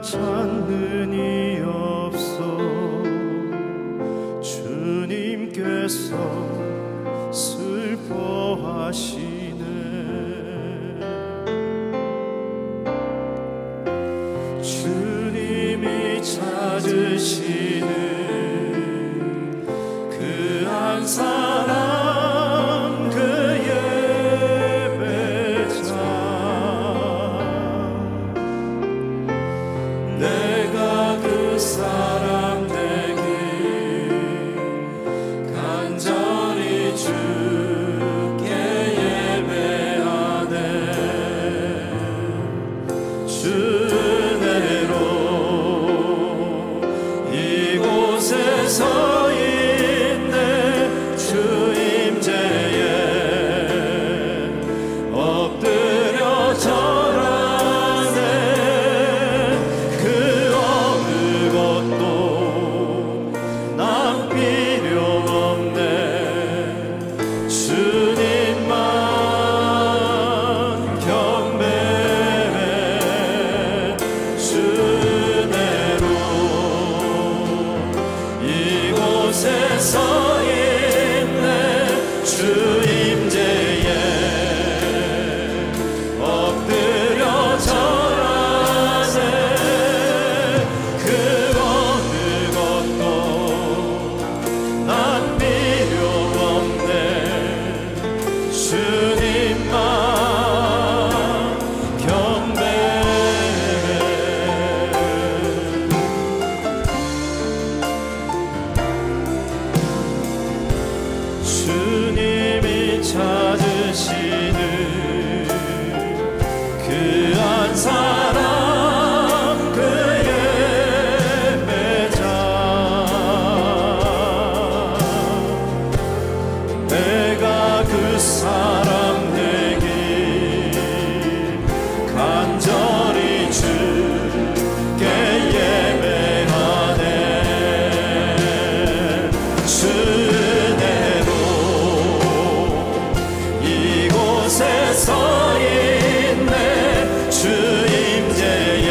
찾는 이 없어 주님께서 슬퍼하시네. 주님이 찾으시는 그 한 사람, 그 예배자, 내가 그 사람 되길 간절히 주께 예배하네. 주 은혜로 이곳에 서 있네. 주 임재에 엎드려 절하네. 그 어느 것도 난 필요 없네. 주님만 경배해. 주 은혜로 이곳에 서 있네. 주 임재에 엎드려 절하네. 그 어느 것도 난 필요 없네. 주님만 경배해. 주님이 찾으시는 그 한 사람, 그 예배자, 내가 그 사람 되길 간절히 주께 예배하네. 주 은혜로 이곳에 서 있네. 주 임재에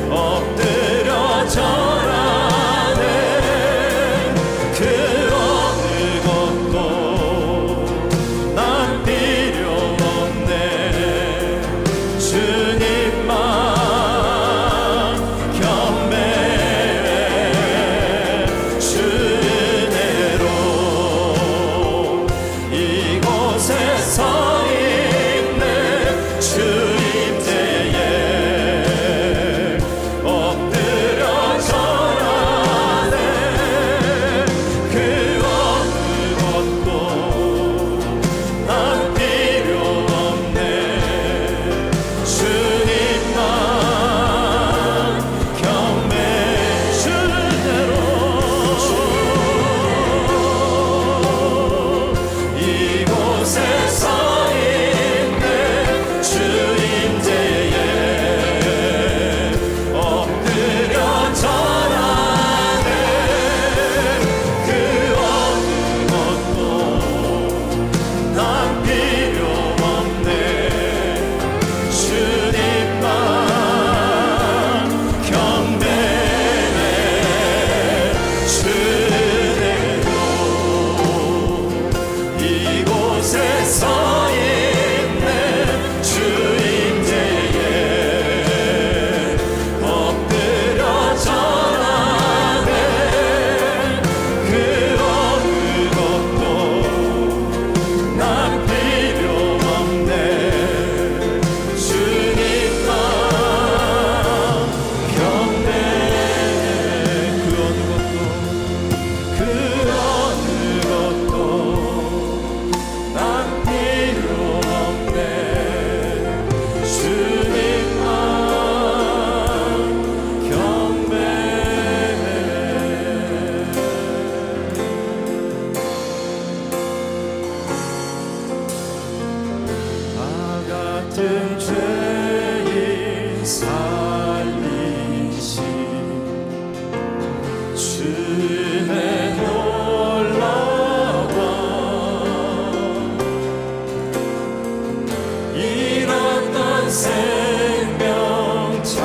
엎드려 절하네. 그 어느 것도 난 필요 없네. 주님만 경배해. 주 은혜로 이곳에 서 있네. 주 임재에 엎드려 절하네. 그 어느 것도 난 필요 없네. 주님만 경배해. 주 은혜로 이곳에 서 있네. 주 임재에 엎드려 절하네. 그 어느 것도 난 필요 없네. 주님만 경배해. 주 은혜로 이곳에 서 있네. 주 임재에 엎드려 절하네. 그 어느 것도 난 필요 없네. 주님만 경배해. 그 어느 것도 난 필요 없네. 주님만 경배해. 나 같은 죄인 살리신 주의 놀라워 잃었던 생명 찾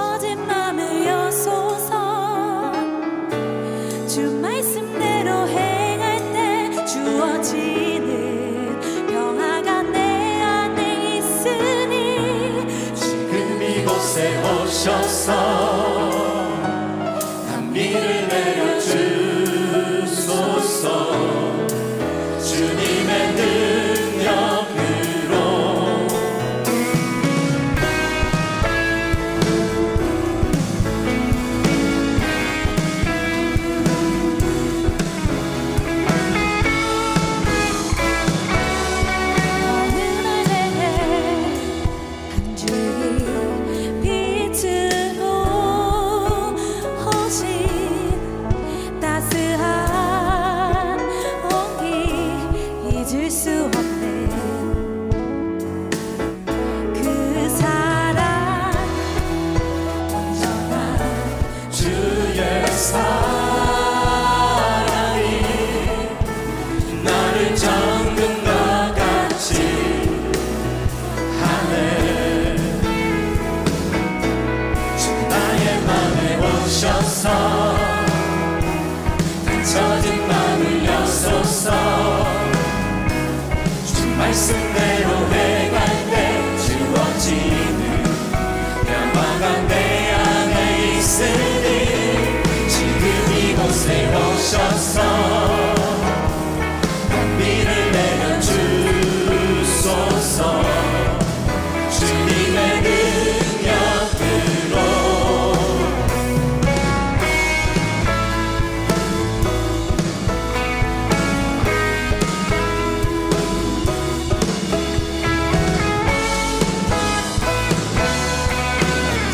처진 맘을 여소서. 주 말씀대로 행할 때 주어지는 평화가 내 안에 있으니 지금 이곳에 오셔서 단비를 내려주소서. 주님의 능력으로 어느 날 내게 한 줄기 빛으로 오신 따스한 온기 잊을 수 없는 그 사랑 온전한 주의 사랑이 나를 정금과 같이 하네. 주 나의 맘에 오셔서 닫혀진 맘을 여소서. 주 말씀대로 행할 때 주어지는 평화가 내 안에 있으니 지금 이곳에 오셔서 단비를 내려주소서. 주님의 능력으로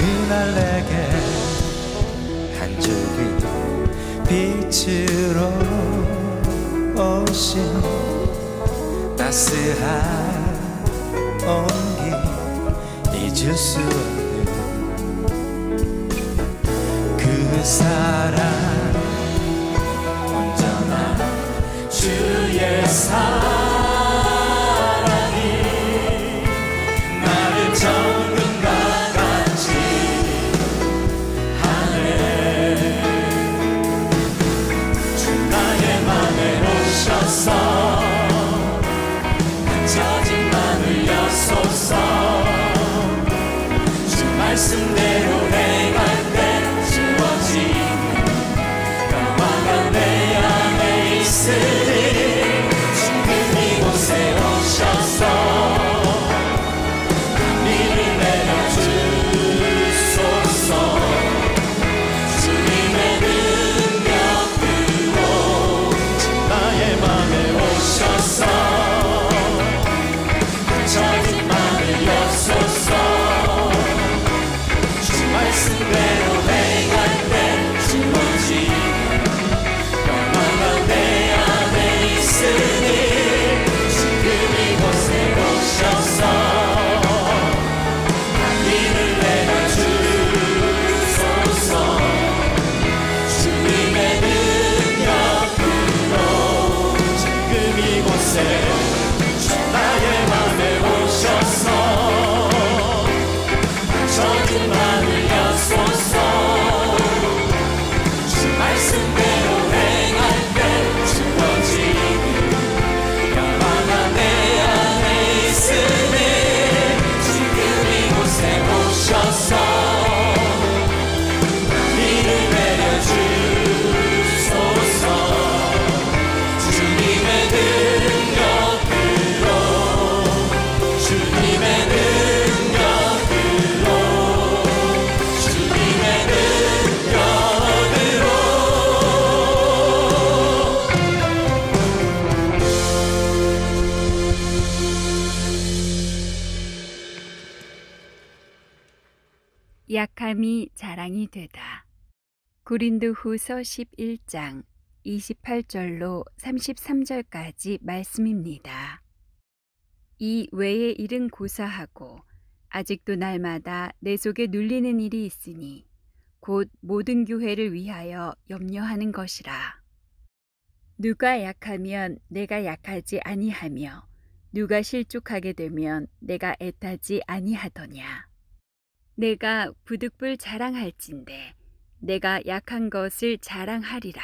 어느 날 내게 한 줄기 빛으로 오신 따스한 온기 잊을 수 없는 그 사랑 온전한 주의 사랑이 나를 정금과 같이 하네. 주 나의 맘에 오셔서 닫혀진 맘을 여소서. 주 말씀대로 행할 때 주어지는 평화가 내 안에 있으니 지금 이곳에 오셔서 단비를 내려주소서. 주님의 능력으로 주 나의 맘에 오셔서 닫혀진 맘을 여소서. 주 말씀대로 행할 때 주어지는 평화가 내 안에 있으니 지금 이곳에 오셔서 단비를 내려주소서. 주님의 능력으로 지금 이곳에 주 나의 맘에 오셔서 닫혀진 맘을 여소서. 주 말씀대로 행할 때 주어지는 평화가 내 안에 있으니 지금 이곳에 오셔서 단비를 내려주소서. 주님의 능력으로 주님의 능력으로 주님의 능력으로 약함이 자랑이 되다. 고린도후서 11장 28절로 33절까지 말씀입니다. 이 외의 일은 고사하고 아직도 날마다 내 속에 눌리는 일이 있으니 곧 모든 교회를 위하여 염려하는 것이라. 누가 약하면 내가 약하지 아니하며 누가 실족하게 되면 내가 애타지 아니하더냐. 내가 부득불 자랑할진대 내가 약한 것을 자랑하리라.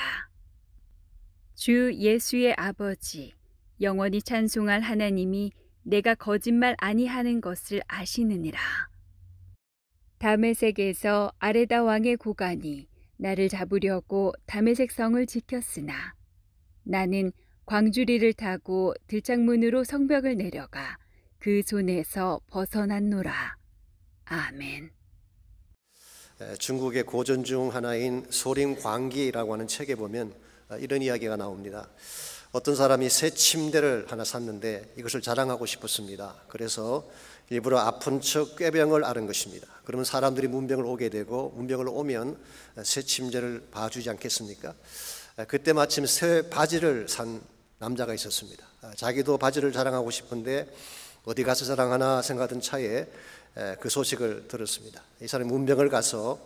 주 예수의 아버지 영원히 찬송할 하나님이 내가 거짓말 아니하는 것을 아시느니라. 다메섹에서 아레다 왕의 고관이 나를 잡으려고 다메섹 성을 지켰으나 나는 광주리를 타고 들창문으로 성벽을 내려가 그 손에서 벗어났노라. 아멘. 중국의 고전 중 하나인 소림광기라고 하는 책에 보면 이런 이야기가 나옵니다. 어떤 사람이 새 침대를 하나 샀는데 이것을 자랑하고 싶었습니다. 그래서 일부러 아픈 척 꾀병을 앓은 것입니다. 그러면 사람들이 문병을 오게 되고 문병을 오면 새 침대를 봐주지 않겠습니까? 그때 마침 새 바지를 산 남자가 있었습니다. 자기도 바지를 자랑하고 싶은데 어디 가서 자랑하나 생각하던 차에 그 소식을 들었습니다. 이 사람이 문병을 가서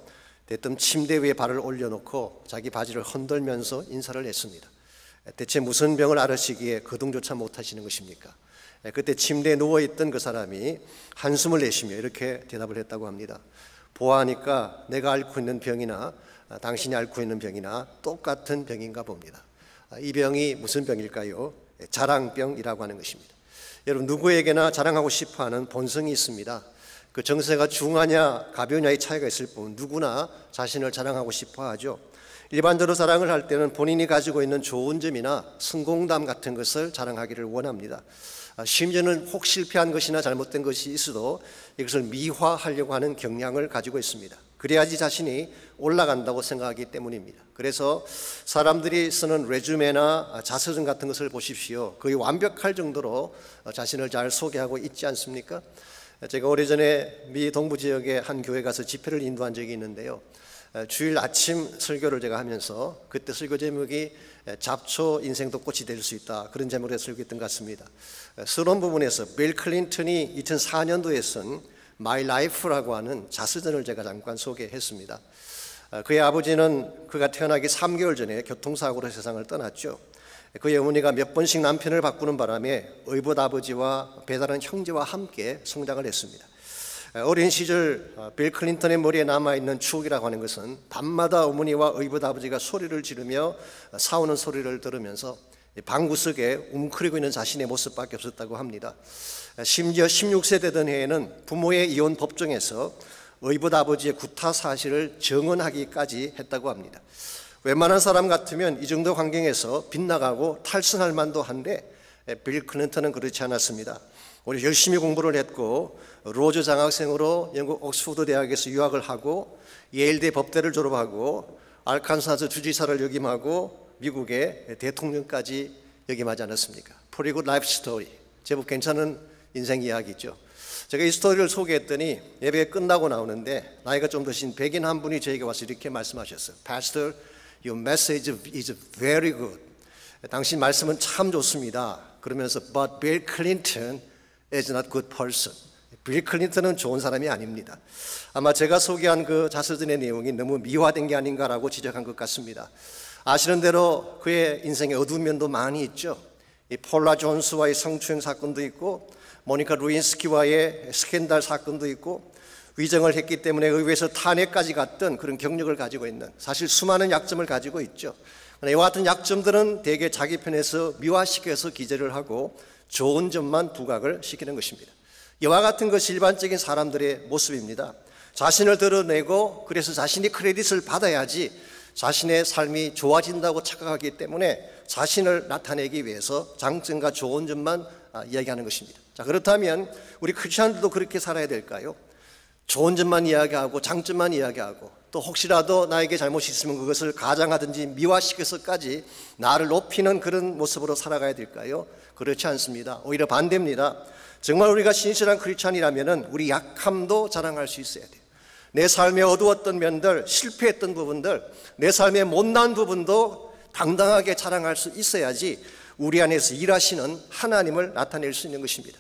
대뜸 침대 위에 발을 올려놓고 자기 바지를 흔들면서 인사를 했습니다. 대체 무슨 병을 앓으시기에 거동조차 못하시는 것입니까? 그때 침대에 누워있던 그 사람이 한숨을 내쉬며 이렇게 대답을 했다고 합니다. 보아하니까 내가 앓고 있는 병이나 당신이 앓고 있는 병이나 똑같은 병인가 봅니다. 이 병이 무슨 병일까요? 자랑병이라고 하는 것입니다. 여러분, 누구에게나 자랑하고 싶어하는 본성이 있습니다. 그 정세가 중하냐 가벼우냐의 차이가 있을 뿐 누구나 자신을 자랑하고 싶어하죠. 일반적으로 자랑을 할 때는 본인이 가지고 있는 좋은 점이나 성공담 같은 것을 자랑하기를 원합니다. 심지어는 혹 실패한 것이나 잘못된 것이 있어도 이것을 미화하려고 하는 경향을 가지고 있습니다. 그래야지 자신이 올라간다고 생각하기 때문입니다. 그래서 사람들이 쓰는 레주메나 자서전 같은 것을 보십시오. 거의 완벽할 정도로 자신을 잘 소개하고 있지 않습니까? 제가 오래전에 미 동부 지역의 한 교회 가서 집회를 인도한 적이 있는데요. 주일 아침 설교를 제가 하면서 그때 설교 제목이 잡초 인생도 꽃이 될 수 있다, 그런 제목으로 설교했던 것 같습니다. 서론 부분에서 빌 클린턴이 2004년도에 쓴 My Life라고 하는 자서전을 제가 잠깐 소개했습니다. 그의 아버지는 그가 태어나기 3개월 전에 교통사고로 세상을 떠났죠. 그의 어머니가 몇 번씩 남편을 바꾸는 바람에 의붓 아버지와 배다른 형제와 함께 성장을 했습니다. 어린 시절 빌 클린턴의 머리에 남아있는 추억이라고 하는 것은 밤마다 어머니와 의붓 아버지가 소리를 지르며 싸우는 소리를 들으면서 방구석에 웅크리고 있는 자신의 모습밖에 없었다고 합니다. 심지어 16세 되던 해에는 부모의 이혼 법정에서 의붓 아버지의 구타 사실을 증언하기까지 했다고 합니다. 웬만한 사람 같으면 이 정도 환경에서 빗나가고 탈선할 만도 한데 빌 클린턴은 그렇지 않았습니다. 오히려 열심히 공부를 했고 로즈 장학생으로 영국 옥스퍼드 대학에서 유학을 하고 예일대 법대를 졸업하고 알칸사스 주지사를 역임하고 미국의 대통령까지 역임하지 않았습니까? Pretty good life story. 제법 괜찮은 인생 이야기죠. 제가 이 스토리를 소개했더니 예배가 끝나고 나오는데 나이가 좀 드신 백인 한 분이 저에게 와서 이렇게 말씀하셨어요. Pastor, your message is very good. 당신 말씀은 참 좋습니다. 그러면서 But Bill Clinton is not good person. 빌 클린턴은 좋은 사람이 아닙니다. 아마 제가 소개한 그 자서전의 내용이 너무 미화된 게 아닌가라고 지적한 것 같습니다. 아시는 대로 그의 인생에 어두운 면도 많이 있죠. 이 폴라 존스와의 성추행 사건도 있고 모니카 루인스키와의 스캔들 사건도 있고 위정을 했기 때문에 의회에서 탄핵까지 갔던 그런 경력을 가지고 있는, 사실 수많은 약점을 가지고 있죠. 이와 같은 약점들은 대개 자기 편에서 미화시켜서 기재를 하고 좋은 점만 부각을 시키는 것입니다. 이와 같은 것이 일반적인 사람들의 모습입니다. 자신을 드러내고 그래서 자신이 크레딧을 받아야지 자신의 삶이 좋아진다고 착각하기 때문에 자신을 나타내기 위해서 장점과 좋은 점만 이야기하는 것입니다. 자, 그렇다면 우리 크리스천들도 그렇게 살아야 될까요? 좋은 점만 이야기하고 장점만 이야기하고 또 혹시라도 나에게 잘못이 있으면 그것을 가장하든지 미화시켜서까지 나를 높이는 그런 모습으로 살아가야 될까요? 그렇지 않습니다. 오히려 반대입니다. 정말 우리가 신실한 크리스천이라면 우리 약함도 자랑할 수 있어야 돼요. 내 삶의 어두웠던 면들, 실패했던 부분들, 내 삶의 못난 부분도 당당하게 자랑할 수 있어야지 우리 안에서 일하시는 하나님을 나타낼 수 있는 것입니다.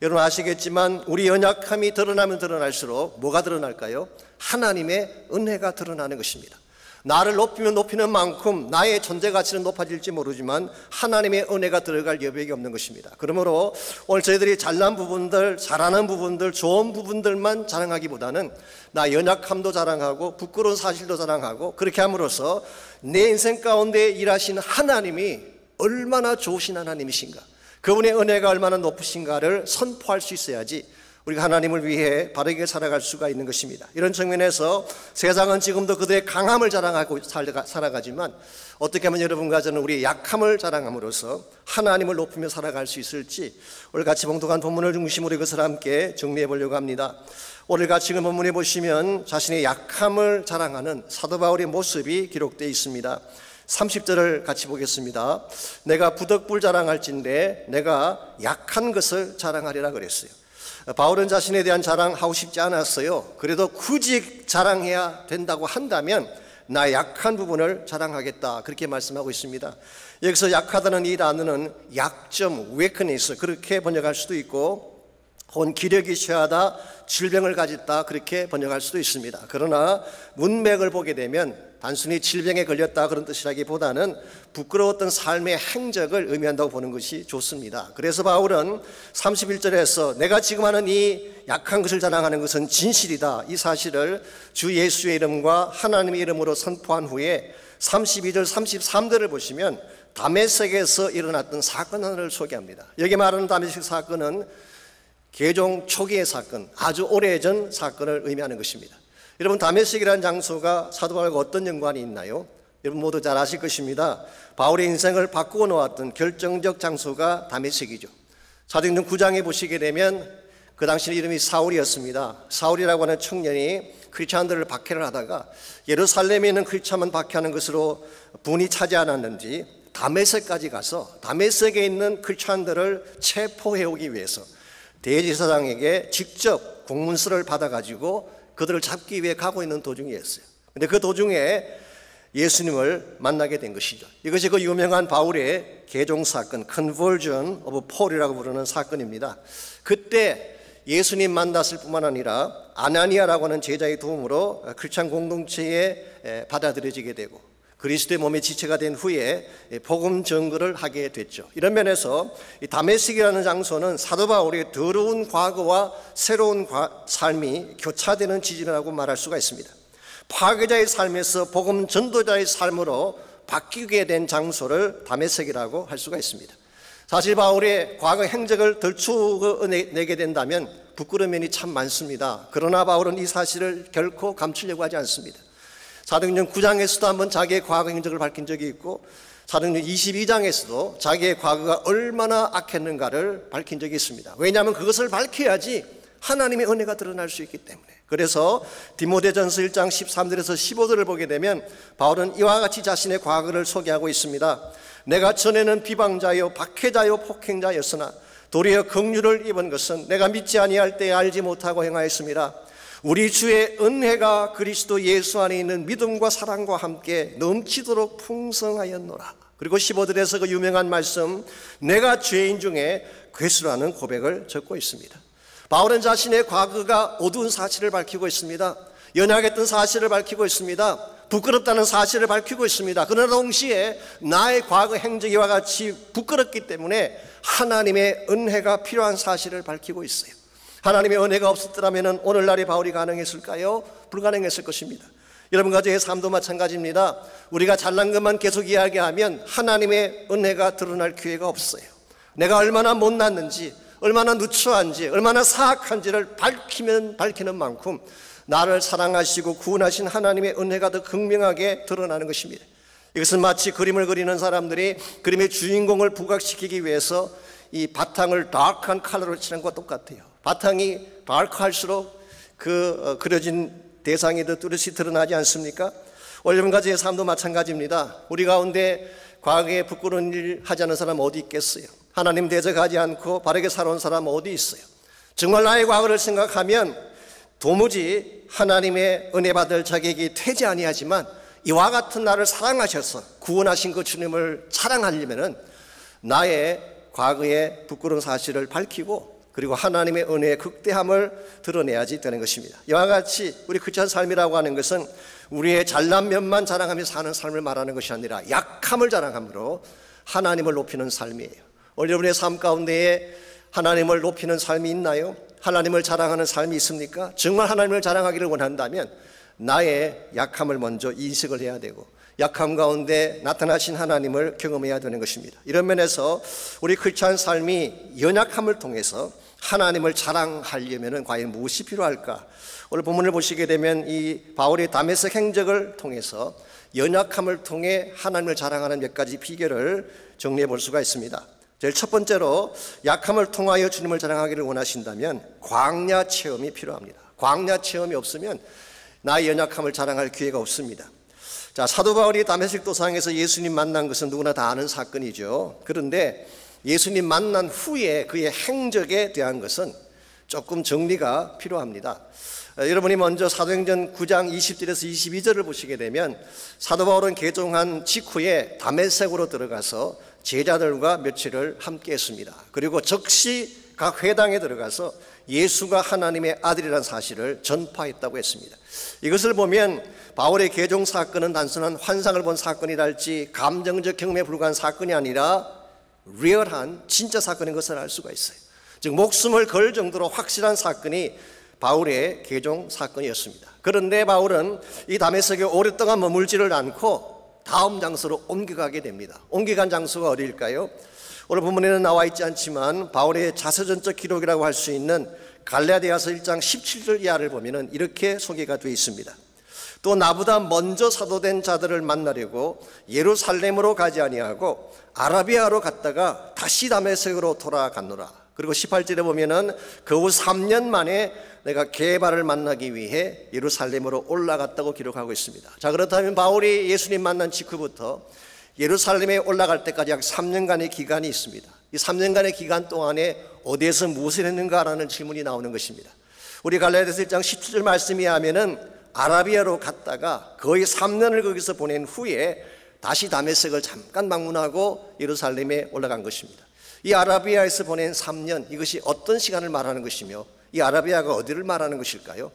여러분 아시겠지만 우리 연약함이 드러나면 드러날수록 뭐가 드러날까요? 하나님의 은혜가 드러나는 것입니다. 나를 높이면 높이는 만큼 나의 존재 가치는 높아질지 모르지만 하나님의 은혜가 들어갈 여백이 없는 것입니다. 그러므로 오늘 저희들이 잘난 부분들, 잘하는 부분들, 좋은 부분들만 자랑하기보다는 나 연약함도 자랑하고 부끄러운 사실도 자랑하고, 그렇게 함으로써 내 인생 가운데 일하시는 하나님이 얼마나 좋으신 하나님이신가, 그분의 은혜가 얼마나 높으신가를 선포할 수 있어야지 우리가 하나님을 위해 바르게 살아갈 수가 있는 것입니다. 이런 측면에서 세상은 지금도 그들의 강함을 자랑하고 살아가지만, 어떻게 하면 여러분과 저는 우리의 약함을 자랑함으로써 하나님을 높이며 살아갈 수 있을지 오늘 같이 봉독한 본문을 중심으로 이것을 함께 정리해 보려고 합니다. 오늘 같이 그 본문에 보시면 자신의 약함을 자랑하는 사도 바울의 모습이 기록되어 있습니다. 30절을 같이 보겠습니다. 내가 부덕불 자랑할진대 내가 약한 것을 자랑하리라 그랬어요. 바울은 자신에 대한 자랑하고 싶지 않았어요. 그래도 굳이 자랑해야 된다고 한다면 나의 약한 부분을 자랑하겠다, 그렇게 말씀하고 있습니다. 여기서 약하다는 이 단어는 약점, weakness 그렇게 번역할 수도 있고, 혹은 기력이 쇠하다, 질병을 가졌다 그렇게 번역할 수도 있습니다. 그러나 문맥을 보게 되면 단순히 질병에 걸렸다 그런 뜻이라기보다는 부끄러웠던 삶의 행적을 의미한다고 보는 것이 좋습니다. 그래서 바울은 31절에서 내가 지금 하는 이 약한 것을 자랑하는 것은 진실이다, 이 사실을 주 예수의 이름과 하나님의 이름으로 선포한 후에 32절 33절을 보시면 다메섹에서 일어났던 사건 하나를 소개합니다. 여기 말하는 다메섹 사건은 개종 초기의 사건, 아주 오래전 사건을 의미하는 것입니다. 여러분, 다메섹이라는 장소가 사도 바울과 어떤 연관이 있나요? 여러분 모두 잘 아실 것입니다. 바울의 인생을 바꾸어 놓았던 결정적 장소가 다메섹이죠. 사도행전 9장에 보시게 되면 그 당시 이름이 사울이었습니다. 사울이라고 하는 청년이 크리스찬들을 박해를 하다가 예루살렘에 있는 크리스찬만 박해하는 것으로 분이 차지 않았는지 다메섹까지 가서 다메섹에 있는 크리스찬들을 체포해 오기 위해서 대제사장에게 직접 공문서를 받아가지고 그들을 잡기 위해 가고 있는 도중이었어요. 그런데 그 도중에 예수님을 만나게 된 것이죠. 이것이 그 유명한 바울의 개종 사건, Conversion of Paul이라고 부르는 사건입니다. 그때 예수님 만났을 뿐만 아니라 아나니아라고 하는 제자의 도움으로 크리스찬 공동체에 받아들여지게 되고 그리스도의 몸의 지체가 된 후에 복음 전거를 하게 됐죠. 이런 면에서 이 다메섹이라는 장소는 사도 바울의 더러운 과거와 새로운 삶이 교차되는 지점이라고 말할 수가 있습니다. 파괴자의 삶에서 복음 전도자의 삶으로 바뀌게 된 장소를 다메섹이라고 할 수가 있습니다. 사실 바울의 과거 행적을 들추어내게 된다면 부끄러운 면이 참 많습니다. 그러나 바울은 이 사실을 결코 감추려고 하지 않습니다. 사도행전 9장에서도 한번 자기의 과거 행적을 밝힌 적이 있고 사도행전 22장에서도 자기의 과거가 얼마나 악했는가를 밝힌 적이 있습니다. 왜냐하면 그것을 밝혀야지 하나님의 은혜가 드러날 수 있기 때문에. 그래서 디모데전서 1장 13절에서 15절을 보게 되면 바울은 이와 같이 자신의 과거를 소개하고 있습니다. 내가 전에는 비방자요 박해자요 폭행자였으나 도리어 긍휼을 입은 것은 내가 믿지 아니할 때에 알지 못하고 행하였습니다. 우리 주의 은혜가 그리스도 예수 안에 있는 믿음과 사랑과 함께 넘치도록 풍성하였노라. 그리고 15절에서 그 유명한 말씀, 내가 죄인 중에 괴수라는 고백을 적고 있습니다. 바울은 자신의 과거가 어두운 사실을 밝히고 있습니다. 연약했던 사실을 밝히고 있습니다. 부끄럽다는 사실을 밝히고 있습니다. 그러나 동시에 나의 과거 행적이 이와 같이 부끄럽기 때문에 하나님의 은혜가 필요한 사실을 밝히고 있어요. 하나님의 은혜가 없었더라면 오늘날의 바울이 가능했을까요? 불가능했을 것입니다. 여러분과 저의 삶도 마찬가지입니다. 우리가 잘난 것만 계속 이야기하면 하나님의 은혜가 드러날 기회가 없어요. 내가 얼마나 못났는지, 얼마나 누추한지, 얼마나 사악한지를 밝히는 만큼 나를 사랑하시고 구원하신 하나님의 은혜가 더 극명하게 드러나는 것입니다. 이것은 마치 그림을 그리는 사람들이 그림의 주인공을 부각시키기 위해서 이 바탕을 다크한 컬러로 칠한 것과 똑같아요. 바탕이 다크할수록 그 그려진 대상이 더 뚜렷이 드러나지 않습니까? 여러분과 제 삶도 마찬가지입니다. 우리 가운데 과거에 부끄러운 일 하지 않은 사람 어디 있겠어요? 하나님 대적하지 않고 바르게 살아온 사람 어디 있어요? 정말 나의 과거를 생각하면 도무지 하나님의 은혜 받을 자격이 되지 아니하지만 이와 같은 나를 사랑하셔서 구원하신 그 주님을 자랑하려면 나의 과거의 부끄러운 사실을 밝히고 그리고 하나님의 은혜의 극대함을 드러내야지 되는 것입니다. 이와 같이 우리 크리스찬 삶이라고 하는 것은 우리의 잘난 면만 자랑하며 사는 삶을 말하는 것이 아니라 약함을 자랑함으로 하나님을 높이는 삶이에요. 오늘 여러분의 삶 가운데에 하나님을 높이는 삶이 있나요? 하나님을 자랑하는 삶이 있습니까? 정말 하나님을 자랑하기를 원한다면 나의 약함을 먼저 인식을 해야 되고 약함 가운데 나타나신 하나님을 경험해야 되는 것입니다. 이런 면에서 우리 크리스찬 삶이 연약함을 통해서 하나님을 자랑하려면 과연 무엇이 필요할까? 오늘 본문을 보시게 되면 이 바울의 다메섹 행적을 통해서 연약함을 통해 하나님을 자랑하는 몇 가지 비결을 정리해 볼 수가 있습니다. 제일 첫 번째로 약함을 통하여 주님을 자랑하기를 원하신다면 광야 체험이 필요합니다. 광야 체험이 없으면 나의 연약함을 자랑할 기회가 없습니다. 자, 사도 바울이 다메섹 도상에서 예수님 만난 것은 누구나 다 아는 사건이죠. 그런데 예수님 만난 후에 그의 행적에 대한 것은 조금 정리가 필요합니다. 여러분이 먼저 사도행전 9장 20절에서 22절을 보시게 되면 사도 바울은 개종한 직후에 다메섹으로 들어가서 제자들과 며칠을 함께 했습니다. 그리고 즉시 각 회당에 들어가서 예수가 하나님의 아들이라는 사실을 전파했다고 했습니다. 이것을 보면 바울의 개종 사건은 단순한 환상을 본 사건이랄지 감정적 경험에 불과한 사건이 아니라 리얼한 진짜 사건인 것을 알 수가 있어요. 즉 목숨을 걸 정도로 확실한 사건이 바울의 개종 사건이었습니다. 그런데 바울은 이 다메섹에 오랫동안 머물지를 않고 다음 장소로 옮겨가게 됩니다. 옮겨간 장소가 어디일까요? 오늘 본문에는 나와 있지 않지만 바울의 자서전적 기록이라고 할 수 있는 갈라디아서 1장 17절 이하를 보면 이렇게 소개가 되어 있습니다. 또 나보다 먼저 사도된 자들을 만나려고 예루살렘으로 가지 아니하고 아라비아로 갔다가 다시 다메섹으로 돌아갔노라. 그리고 18절에 보면은 그 후 3년 만에 내가 게바를 만나기 위해 예루살렘으로 올라갔다고 기록하고 있습니다. 자, 그렇다면 바울이 예수님 만난 직후부터 예루살렘에 올라갈 때까지 약 3년간의 기간이 있습니다. 이 3년간의 기간 동안에 어디에서 무엇을 했는가라는 질문이 나오는 것입니다. 우리 갈라디아서 1장 17절 말씀에 하면은 아라비아로 갔다가 거의 3년을 거기서 보낸 후에 다시 다메섹을 잠깐 방문하고 예루살렘에 올라간 것입니다. 이 아라비아에서 보낸 3년, 이것이 어떤 시간을 말하는 것이며 이 아라비아가 어디를 말하는 것일까요?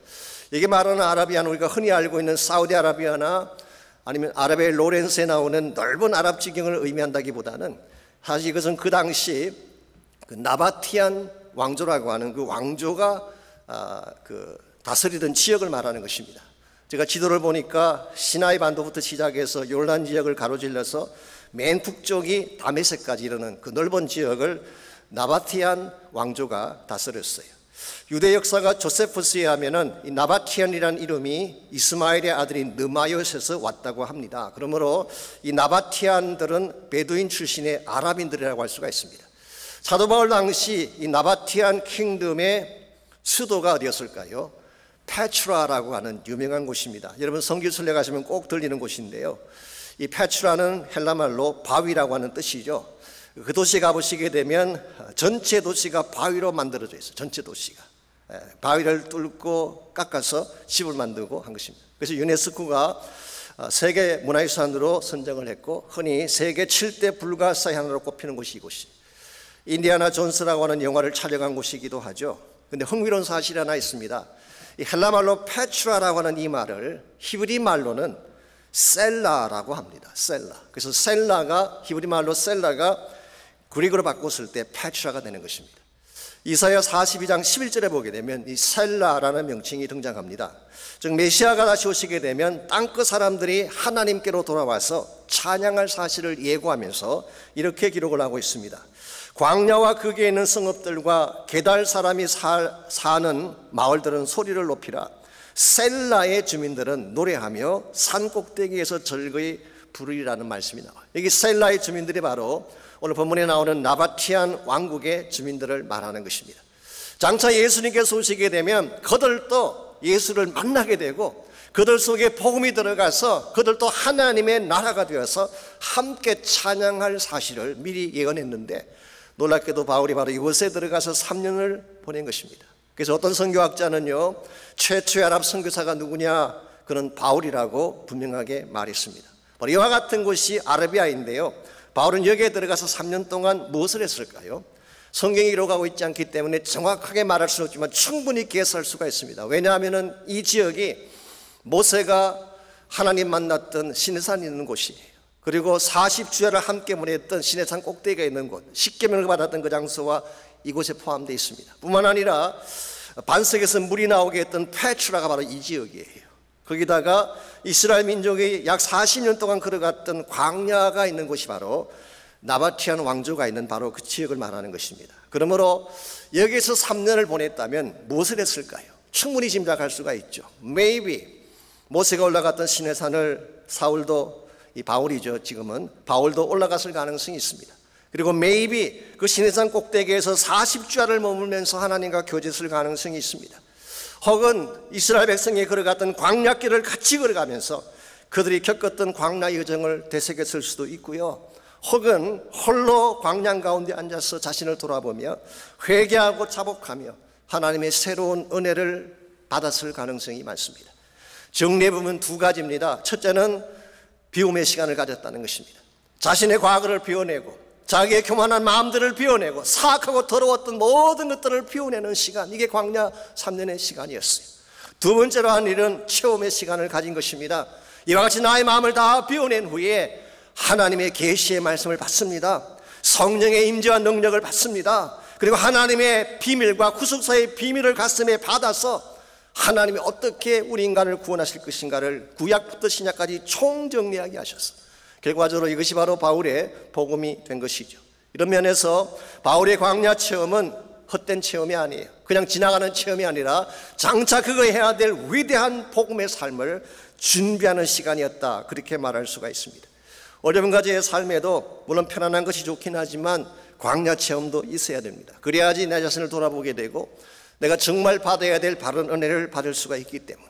이게 말하는 아라비아는 우리가 흔히 알고 있는 사우디아라비아나 아니면 아랍의 로렌스에 나오는 넓은 아랍 지경을 의미한다기보다는 사실 이것은 그 당시 그 나바티안 왕조라고 하는 그 왕조가 다스리던 지역을 말하는 것입니다. 제가 지도를 보니까 시나이 반도부터 시작해서 요르단 지역을 가로질러서 맨 북쪽이 다메섹까지 이르는 그 넓은 지역을 나바티안 왕조가 다스렸어요. 유대 역사가 조세푸스에 하면은 이 나바티안이라는 이름이 이스마엘의 아들인 느마요스에서 왔다고 합니다. 그러므로 이 나바티안들은 베두인 출신의 아랍인들이라고 할 수가 있습니다. 사도 바울 당시 이 나바티안 킹덤의 수도가 어디였을까요? 페트라라고 하는 유명한 곳입니다. 여러분 성기순례 가시면 꼭 들리는 곳인데요. 이 페트라는 헬라말로 바위라고 하는 뜻이죠. 그 도시 가보시게 되면 전체 도시가 바위로 만들어져 있어요. 전체 도시가 바위를 뚫고 깎아서 집을 만들고 한 것입니다. 그래서 유네스코가 세계 문화유산으로 선정을 했고 흔히 세계 7대 불가사의 하나로 꼽히는 곳이 이곳이에요. 인디아나 존스라고 하는 영화를 촬영한 곳이기도 하죠. 그런데 흥미로운 사실이 하나 있습니다. 이 헬라말로 페트라라고 하는 이 말을 히브리 말로는 셀라라고 합니다. 셀라. 그래서 셀라가 히브리 말로 셀라가 그리그로 바꿨을 때 페트라가 되는 것입니다. 이사야 42장 11절에 보게 되면 이 셀라라는 명칭이 등장합니다. 즉 메시아가 다시 오시게 되면 땅끝 사람들이 하나님께로 돌아와서 찬양할 사실을 예고하면서 이렇게 기록을 하고 있습니다. 광야와 거기에 있는 성읍들과 게달 사람이 사는 마을들은 소리를 높이라. 셀라의 주민들은 노래하며 산 꼭대기에서 즐거이 부르리라는 말씀이 나와요. 여기 셀라의 주민들이 바로 오늘 본문에 나오는 나바티안 왕국의 주민들을 말하는 것입니다. 장차 예수님께서 오시게 되면 그들도 예수를 만나게 되고 그들 속에 복음이 들어가서 그들도 하나님의 나라가 되어서 함께 찬양할 사실을 미리 예언했는데 놀랍게도 바울이 바로 이곳에 들어가서 3년을 보낸 것입니다. 그래서 어떤 선교학자는요, 최초의 아랍 선교사가 누구냐? 그는 바울이라고 분명하게 말했습니다. 바로 이와 같은 곳이 아라비아인데요. 바울은 여기에 들어가서 3년 동안 무엇을 했을까요? 성경이 기록하고 있지 않기 때문에 정확하게 말할 수 없지만 충분히 기억할 수가 있습니다. 왜냐하면 이 지역이 모세가 하나님 만났던 시내산이 있는 곳이에요. 그리고 40주야를 함께 보냈던 시내산 꼭대기가 있는 곳, 십계명을 받았던 그 장소와 이곳에 포함되어 있습니다. 뿐만 아니라 반석에서 물이 나오게 했던 페트라가 바로 이 지역이에요. 거기다가 이스라엘 민족이 약 40년 동안 걸어갔던 광야가 있는 곳이 바로 나바티안 왕조가 있는 바로 그 지역을 말하는 것입니다. 그러므로 여기서 3년을 보냈다면 무엇을 했을까요? 충분히 짐작할 수가 있죠. Maybe 모세가 올라갔던 시내산을 사울도, 이 바울이죠, 지금은 바울도 올라갔을 가능성이 있습니다. 그리고 maybe 그 시내산 꼭대기에서 40주야를 머물면서 하나님과 교제했을 가능성이 있습니다. 혹은 이스라엘 백성이 걸어갔던 광야길을 같이 걸어가면서 그들이 겪었던 광야 여정을 되새겼을 수도 있고요. 혹은 홀로 광야 가운데 앉아서 자신을 돌아보며 회개하고 자복하며 하나님의 새로운 은혜를 받았을 가능성이 많습니다. 정리해보면 두 가지입니다. 첫째는 비움의 시간을 가졌다는 것입니다. 자신의 과거를 비워내고 자기의 교만한 마음들을 비워내고 사악하고 더러웠던 모든 것들을 비워내는 시간, 이게 광야 3년의 시간이었어요. 두 번째로 한 일은 체험의 시간을 가진 것입니다. 이와 같이 나의 마음을 다 비워낸 후에 하나님의 계시의 말씀을 받습니다. 성령의 임재와 능력을 받습니다. 그리고 하나님의 비밀과 구속사의 비밀을 가슴에 받아서 하나님이 어떻게 우리 인간을 구원하실 것인가를 구약부터 신약까지 총정리하게 하셨어요. 결과적으로 이것이 바로 바울의 복음이 된 것이죠. 이런 면에서 바울의 광야 체험은 헛된 체험이 아니에요. 그냥 지나가는 체험이 아니라 장차 그거 해야 될 위대한 복음의 삶을 준비하는 시간이었다, 그렇게 말할 수가 있습니다. 어려운 가지의 삶에도 물론 편안한 것이 좋긴 하지만 광야 체험도 있어야 됩니다. 그래야지 내 자신을 돌아보게 되고 내가 정말 받아야 될 바른 은혜를 받을 수가 있기 때문에.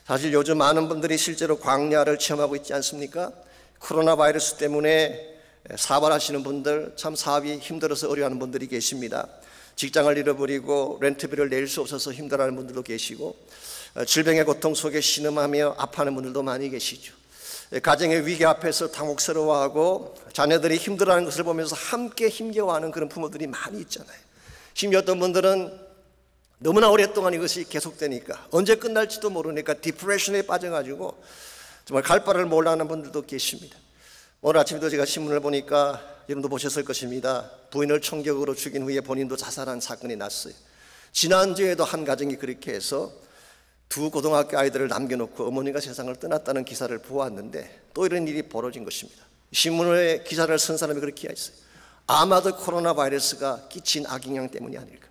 사실 요즘 많은 분들이 실제로 광야를 체험하고 있지 않습니까? 코로나 바이러스 때문에 사발하시는 분들, 참 사업이 힘들어서 어려워하는 분들이 계십니다. 직장을 잃어버리고 렌트비를 낼 수 없어서 힘들어하는 분들도 계시고 질병의 고통 속에 신음하며 아파하는 분들도 많이 계시죠. 가정의 위기 앞에서 당혹스러워하고 자녀들이 힘들어하는 것을 보면서 함께 힘겨워하는 그런 부모들이 많이 있잖아요. 심지어 어떤 분들은 너무나 오랫동안 이것이 계속되니까 언제 끝날지도 모르니까 디프레션에 빠져가지고 정말 갈 바를 몰라하는 분들도 계십니다. 오늘 아침에도 제가 신문을 보니까 여러분도 보셨을 것입니다. 부인을 총격으로 죽인 후에 본인도 자살한 사건이 났어요. 지난주에도 한 가정이 그렇게 해서 두 고등학교 아이들을 남겨놓고 어머니가 세상을 떠났다는 기사를 보았는데 또 이런 일이 벌어진 것입니다. 신문에 기사를 쓴 사람이 그렇게 했어요. 아마도 코로나 바이러스가 끼친 악영향 때문이 아닐까.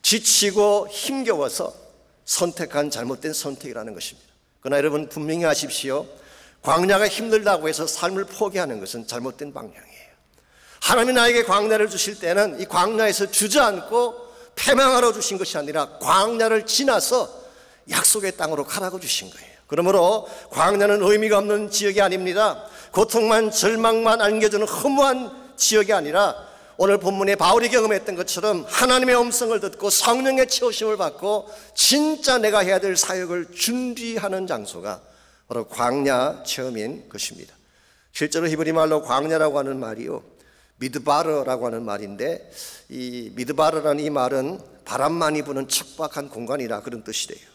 지치고 힘겨워서 선택한 잘못된 선택이라는 것입니다. 그러나 여러분 분명히 아십시오. 광야가 힘들다고 해서 삶을 포기하는 것은 잘못된 방향이에요. 하나님이 나에게 광야를 주실 때는 이 광야에서 주저앉고 패망하러 주신 것이 아니라 광야를 지나서 약속의 땅으로 가라고 주신 거예요. 그러므로 광야는 의미가 없는 지역이 아닙니다. 고통만 절망만 안겨주는 허무한 지역이 아니라 오늘 본문에 바울이 경험했던 것처럼 하나님의 음성을 듣고 성령의 채우심을 받고 진짜 내가 해야 될 사역을 준비하는 장소가 바로 광야 체험인 것입니다. 실제로 히브리 말로 광야라고 하는 말이요, 미드바르라고 하는 말인데, 이 미드바르라는 이 말은 바람 많이 부는 척박한 공간이라 그런 뜻이래요.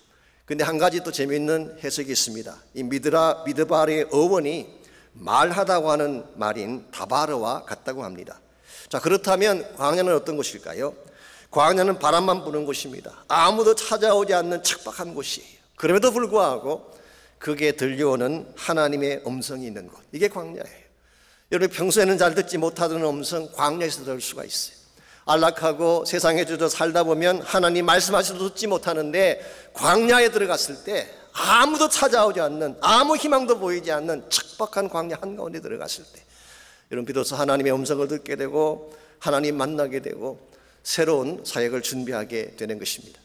근데 한 가지 또 재미있는 해석이 있습니다. 이 미드바르의 어원이 말하다고 하는 말인 다바르와 같다고 합니다. 자, 그렇다면 광야는 어떤 곳일까요? 광야는 바람만 부는 곳입니다. 아무도 찾아오지 않는 척박한 곳이에요. 그럼에도 불구하고 그게 들려오는 하나님의 음성이 있는 곳, 이게 광야예요. 여러분 평소에는 잘 듣지 못하던 음성, 광야에서 들을 수가 있어요. 안락하고 세상에 젖어 살다 보면 하나님 말씀하셔도 듣지 못하는데 광야에 들어갔을 때 아무도 찾아오지 않는, 아무 희망도 보이지 않는 척박한 광야 한가운데 들어갔을 때 여러분 비로소 하나님의 음성을 듣게 되고 하나님 만나게 되고 새로운 사역을 준비하게 되는 것입니다.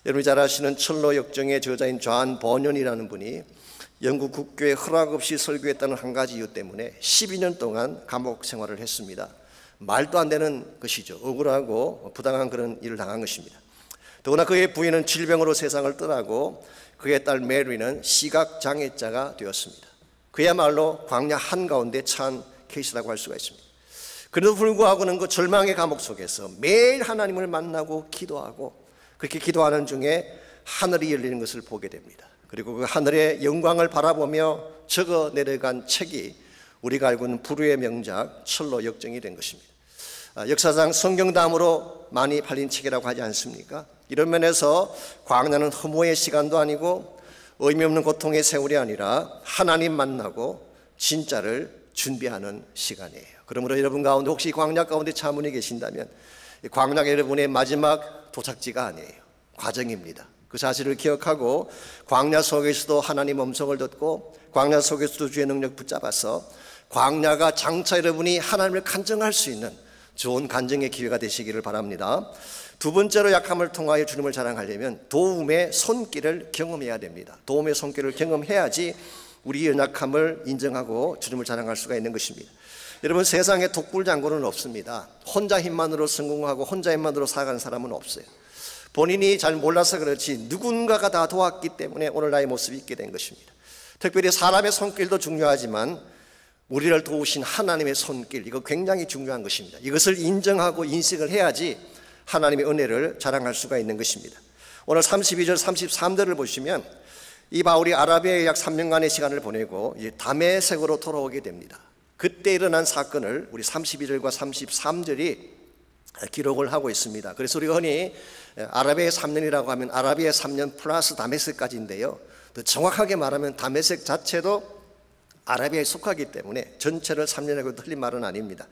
여러분이 잘 아시는 철로 역정의 저자인 존 버년이라는 분이 영국 국교에 허락 없이 설교했다는 한 가지 이유 때문에 12년 동안 감옥 생활을 했습니다. 말도 안 되는 것이죠. 억울하고 부당한 그런 일을 당한 것입니다. 더구나 그의 부인은 질병으로 세상을 떠나고 그의 딸 메리는 시각장애자가 되었습니다. 그야말로 광야 한가운데 처한 케이스라고 할 수가 있습니다. 그래도 불구하고는 그 절망의 감옥 속에서 매일 하나님을 만나고 기도하고 그렇게 기도하는 중에 하늘이 열리는 것을 보게 됩니다. 그리고 그 하늘의 영광을 바라보며 적어 내려간 책이 우리가 알고 있는 불후의 명작 철로 역정이 된 것입니다. 역사상 성경담으로 많이 팔린 책이라고 하지 않습니까? 이런 면에서 광야는 허무의 시간도 아니고 의미 없는 고통의 세월이 아니라 하나님 만나고 진짜를 준비하는 시간이에요. 그러므로 여러분 가운데 혹시 광야 가운데 자문이 계신다면 광야가 여러분의 마지막 도착지가 아니에요. 과정입니다. 그 사실을 기억하고 광야 속에서도 하나님 음성을 듣고 광야 속에서도 주의 능력 붙잡아서 광야가 장차 여러분이 하나님을 간증할 수 있는 좋은 간증의 기회가 되시기를 바랍니다. 두 번째로 약함을 통하여 주님을 자랑하려면 도움의 손길을 경험해야 됩니다. 도움의 손길을 경험해야지 우리 연약함을 인정하고 주님을 자랑할 수가 있는 것입니다. 여러분, 세상에 독불장군은 없습니다. 혼자 힘만으로 성공하고 혼자 힘만으로 살아가는 사람은 없어요. 본인이 잘 몰라서 그렇지 누군가가 다 도왔기 때문에 오늘 나의 모습이 있게 된 것입니다. 특별히 사람의 손길도 중요하지만 우리를 도우신 하나님의 손길, 이거 굉장히 중요한 것입니다. 이것을 인정하고 인식을 해야지 하나님의 은혜를 자랑할 수가 있는 것입니다. 오늘 32절 33절을 보시면 이 바울이 아라비아에 약 3년간의 시간을 보내고 다메섹으로 돌아오게 됩니다. 그때 일어난 사건을 우리 32절과 33절이 기록을 하고 있습니다. 그래서 우리가 흔히 아라비아의 3년이라고 하면 아라비아의 3년 플러스 다메섹까지인데요, 더 정확하게 말하면 다메섹 자체도 아라비아에 속하기 때문에 전체를 3년이라고 틀린 말은 아닙니다.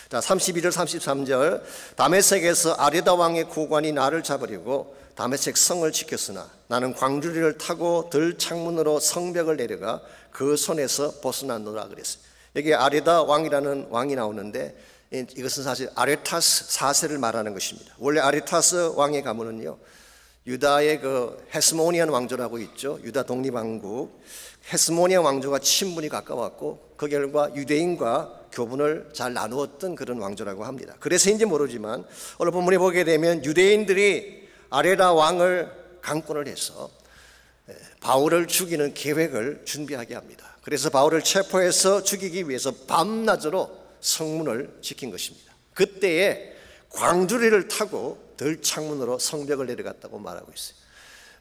자, 32절 33절 다메섹에서 아레다 왕의 고관이 나를 잡으려고 다메섹 성을 지켰으나 나는 광주리를 타고 들 창문으로 성벽을 내려가 그 손에서 벗어났노라 그랬어요. 여기 아레다 왕이라는 왕이 나오는데 이것은 사실 아레타스 4세를 말하는 것입니다. 원래 아레타스 왕의 가문은요, 유다의 그 헤스모니안 왕조라고 있죠. 유다 독립왕국 헤스모니안 왕조가 친분이 가까웠고 그 결과 유대인과 교분을 잘 나누었던 그런 왕조라고 합니다. 그래서인지 모르지만 오늘 본문에 보게 되면 유대인들이 아레다 왕을 강권을 해서 바울을 죽이는 계획을 준비하게 합니다. 그래서 바울을 체포해서 죽이기 위해서 밤낮으로 성문을 지킨 것입니다. 그때에 광주리를 타고 들 창문으로 성벽을 내려갔다고 말하고 있어요.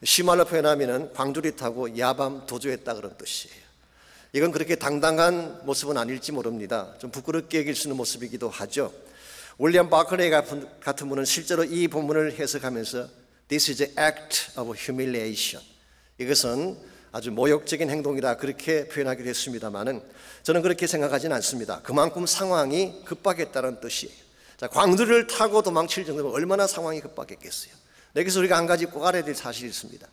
시말로 표현하면 광주리 타고 야밤 도주했다 그런 뜻이에요. 이건 그렇게 당당한 모습은 아닐지 모릅니다. 좀 부끄럽게 여길 수 있는 모습이기도 하죠. 윌리엄 바클레이 같은 분은 실제로 이 본문을 해석하면서 This is an act of humiliation, 이것은 아주 모욕적인 행동이다 그렇게 표현하기도 했습니다만은 저는 그렇게 생각하지는 않습니다. 그만큼 상황이 급박했다는 뜻이에요. 자, 광주리를 타고 도망칠 정도면 얼마나 상황이 급박했겠어요. 여기서 우리가 한 가지 꼭 알아야 될 사실이 있습니다.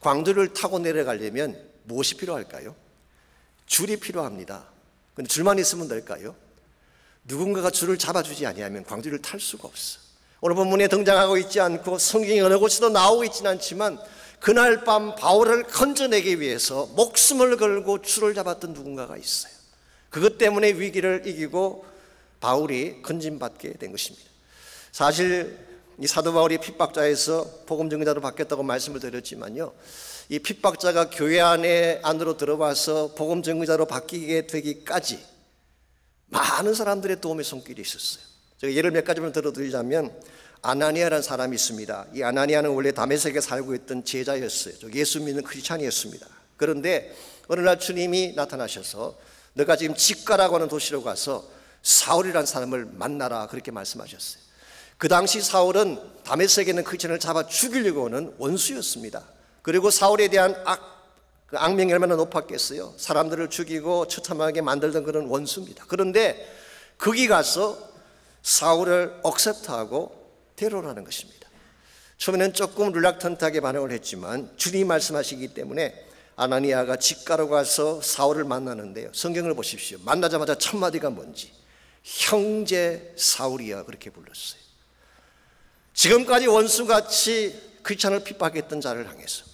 광주리를 타고 내려가려면 무엇이 필요할까요? 줄이 필요합니다. 근데 줄만 있으면 될까요? 누군가가 줄을 잡아주지 아니하면 광주리를 탈 수가 없어. 오늘 본문에 등장하고 있지 않고 성경이 어느 곳에도 나오고 있지는 않지만 그날 밤 바울을 건져내기 위해서 목숨을 걸고 줄을 잡았던 누군가가 있어요. 그것 때문에 위기를 이기고 바울이 건진받게 된 것입니다. 사실 이 사도 바울이 핍박자에서 복음 증거자로 바뀌었다고 말씀을 드렸지만요, 이 핍박자가 교회 안으로 들어와서 복음 증거자로 바뀌게 되기까지 많은 사람들의 도움의 손길이 있었어요. 제가 예를 몇 가지만 들어드리자면 아나니아라는 사람이 있습니다. 이 아나니아는 원래 다메섹에 살고 있던 제자였어요. 예수 믿는 크리스찬이었습니다. 그런데 어느 날 주님이 나타나셔서 너가 지금 직가라고 하는 도시로 가서 사울이라는 사람을 만나라 그렇게 말씀하셨어요. 그 당시 사울은 다메섹에 있는 크리스찬을 잡아 죽이려고 하는 원수였습니다. 그리고 사울에 대한 악명이 얼마나 높았겠어요. 사람들을 죽이고 처참하게 만들던 그런 원수입니다. 그런데 거기 가서 사울을 억셉트하고 데려오라는 것입니다. 처음에는 조금 릴락턴트하게 반응을 했지만 주님이 말씀하시기 때문에 아나니아가 직가로 가서 사울을 만나는데요, 성경을 보십시오. 만나자마자 첫 마디가 뭔지, 형제 사울이야 그렇게 불렀어요. 지금까지 원수같이 크리스찬을 핍박했던 자를 향해서,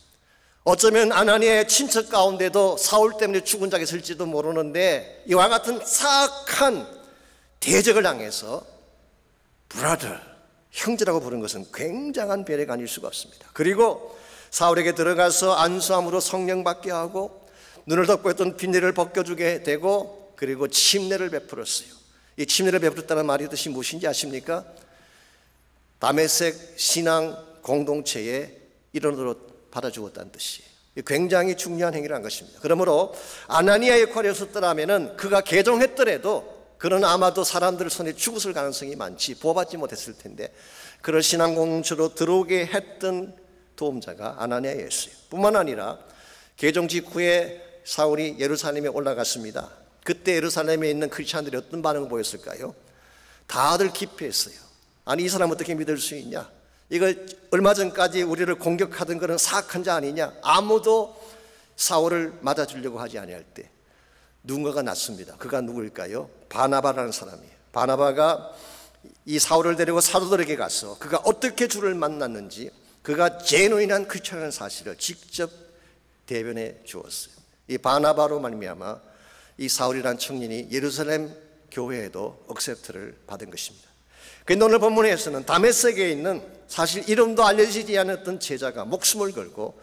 어쩌면 아나니아의 친척 가운데도 사울 때문에 죽은 자가 있을지도 모르는데 이와 같은 사악한 대적을 향해서 브라더, 형제라고 부른 것은 굉장한 배려가 아닐 수가 없습니다. 그리고 사울에게 들어가서 안수함으로 성령 받게 하고 눈을 덮고 있던 빈내를 벗겨주게 되고 그리고 침례를 베풀었어요. 이 침례를 베풀었다는 말의 뜻이 무엇인지 아십니까? 다메섹 신앙 공동체의 일원으로 받아주었다는 뜻이에요. 굉장히 중요한 행위라는 것입니다. 그러므로 아나니아의 역할이었었더라면 그가 개종했더라도 그는 아마도 사람들 손에 죽었을 가능성이 많지 부어받지 못했을 텐데 그를 신앙 공동체로 들어오게 했던 도움자가 아나니아였어요. 뿐만 아니라 개종 직후에 사울이 예루살렘에 올라갔습니다. 그때 예루살렘에 있는 크리스찬들이 어떤 반응을 보였을까요? 다들 기피했어요. 아니 이 사람 어떻게 믿을 수 있냐? 이거 얼마 전까지 우리를 공격하던 그런 사악한 자 아니냐? 아무도 사울을 맞아주려고 하지 아니할 때 누군가가 났습니다. 그가 누구일까요? 바나바라는 사람이에요. 바나바가 이 사울을 데리고 사도들에게 가서 그가 어떻게 주를 만났는지 그가 제노인한 크리스천이라는 사실을 직접 대변해 주었어요. 이 바나바로 말미암아 이 사울이라는 청년이 예루살렘 교회에도 억셉트를 받은 것입니다. 그런데 오늘 본문에서는 다메섹에 있는 사실 이름도 알려지지 않았던 제자가 목숨을 걸고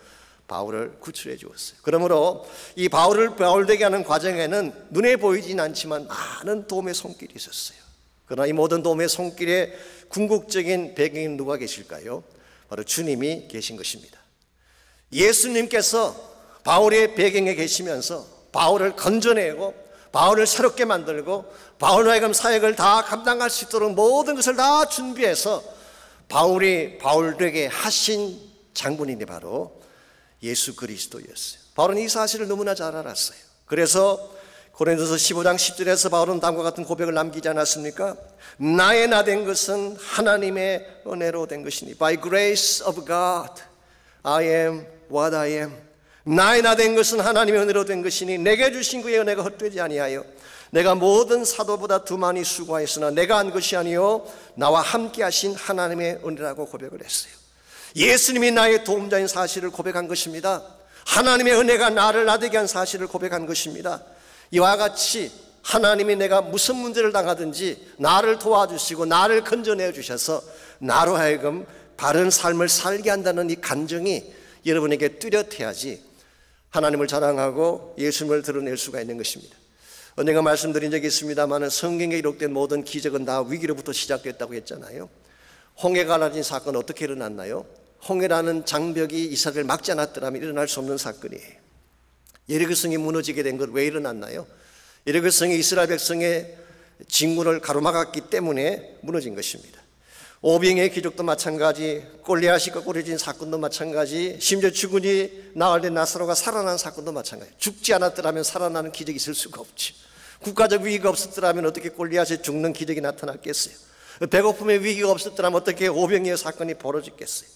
바울을 구출해 주었어요. 그러므로 이 바울을 되게 하는 과정에는 눈에 보이진 않지만 많은 도움의 손길이 있었어요. 그러나 이 모든 도움의 손길에 궁극적인 배경에 누가 계실까요? 바로 주님이 계신 것입니다. 예수님께서 바울의 배경에 계시면서 바울을 건져내고 바울을 새롭게 만들고 바울로 하여금 사역을 다 감당할 수 있도록 모든 것을 다 준비해서 바울이 바울에게 하신 장본인이 바로 예수 그리스도였어요. 바울은 이 사실을 너무나 잘 알았어요. 그래서 고린도서 15장 10절에서 바울은 다음과 같은 고백을 남기지 않았습니까? 나의 나 된 것은 하나님의 은혜로 된 것이니 By grace of God I am what I am. 나의 나 된 것은 하나님의 은혜로 된 것이니 내게 주신 그의 은혜가 헛되지 아니하여 내가 모든 사도보다 더 많이 수고하였으나 내가 한 것이 아니요 나와 함께 하신 하나님의 은혜라고 고백을 했어요. 예수님이 나의 도움자인 사실을 고백한 것입니다. 하나님의 은혜가 나를 나되게 한 사실을 고백한 것입니다. 이와 같이 하나님이 내가 무슨 문제를 당하든지 나를 도와주시고 나를 건져내 주셔서 나로 하여금 바른 삶을 살게 한다는 이 간정이 여러분에게 뚜렷해야지 하나님을 자랑하고 예수님을 드러낼 수가 있는 것입니다. 언젠가 말씀드린 적이 있습니다만 성경에 기록된 모든 기적은 다 위기로부터 시작됐다고 했잖아요. 홍해가 갈라진 사건은 어떻게 일어났나요? 홍해라는 장벽이 이스라엘을 막지 않았더라면 일어날 수 없는 사건이에요. 여리고성이 무너지게 된 것 왜 일어났나요? 여리고성이 이스라엘 백성의 진군을 가로막았기 때문에 무너진 것입니다. 오병의 기적도 마찬가지, 골리앗이 거꾸로진 사건도 마찬가지, 심지어 죽은이 나흘 된 나사로가 살아난 사건도 마찬가지. 죽지 않았더라면 살아나는 기적이 있을 수가 없지. 국가적 위기가 없었더라면 어떻게 골리앗이 죽는 기적이 나타났겠어요? 배고픔의 위기가 없었더라면 어떻게 오병이의 사건이 벌어졌겠어요?